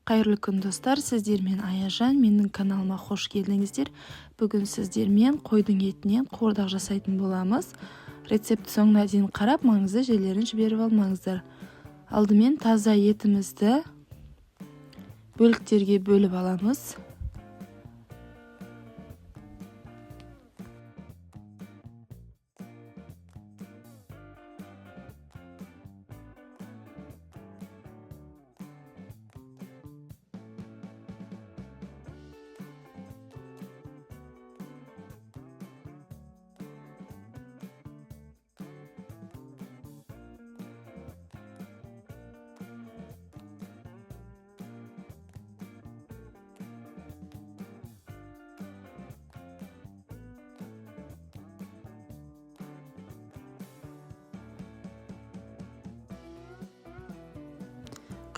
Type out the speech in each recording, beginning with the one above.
Қайырлы күн достар, сіздермен Аяжан, менің каналыма қош келдіңіздер. Бүгін сіздермен қойдың етінен қуырдақ жасайтын боламыз. Рецепті соңына дейін қарап, маңызды жерлерін жіберіп алмаңыздар. Алдымен таза етімізді бөліктерге бөліп аламыз.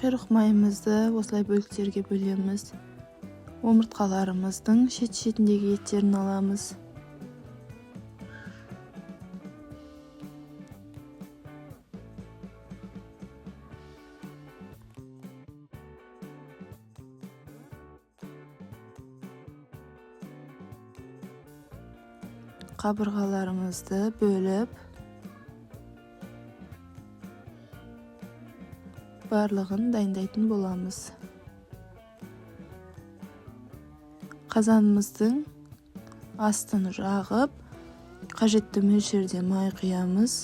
Құйрық майымызды осылай бөліктерге бөлеміз. Омыртқаларымыздың шет-шетіндегі еттерін аламыз. Қабырғаларымызды бөліп, барлығын дайындайтын боламыз. Қазанымыздың астын жағып, қажетті мөлшерде май құямыз.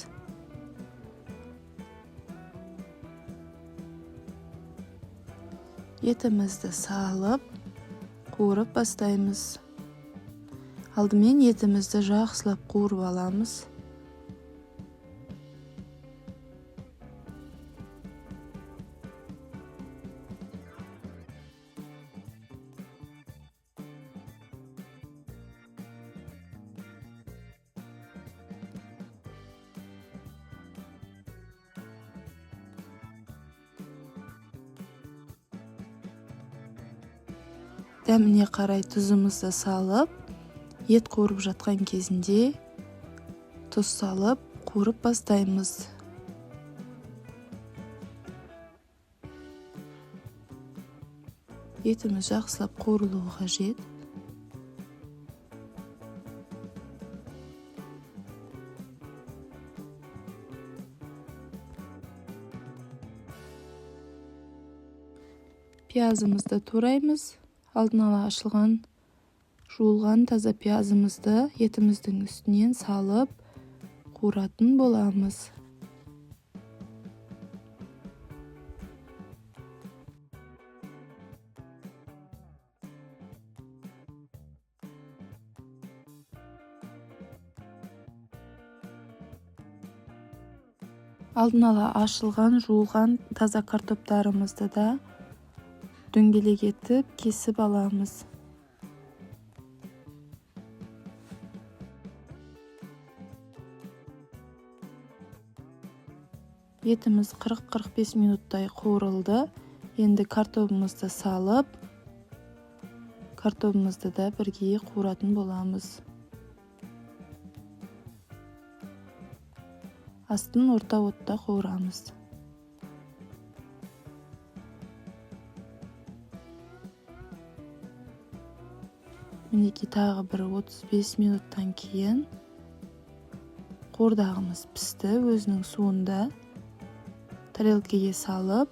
Етімізді салып, қуырып бастаймыз. Алдымен етімізді жақсылап қуырып аламыз. Дәміне қарай тұзымызды салып, ет қуырып жатқан кезінде тұз салып, қуырып бастаймыз. Етіміз жақсылап қуырылуы қажет. Пиязымызды тураймыз. Алдын ала ашылған, жуылған таза пиязымызды етіміздің үстінен салып, қуыратын боламыз. Алдын ала ашылған, жуылған таза картоптарымызды да дөңгелек етіп кесіп аламыз. Етіміз 40-45 минуттай қуырылды. Енді картопымызды салып, картопымызды да бірге қуыратын боламыз. Астын орта отта қуырамыз. Мінеки тағы бір 35 минуттан кейін қуырдағымыз пісті. Өзінің суында тарелкеге салып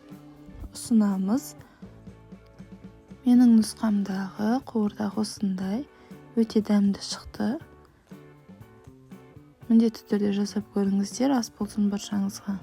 ұсынамыз. Менің нұсқамдағы қуырдақ осындай, өте дәмді шықты. Міндетті түрде жасап көріңіздер, ас болсын баршаңызға.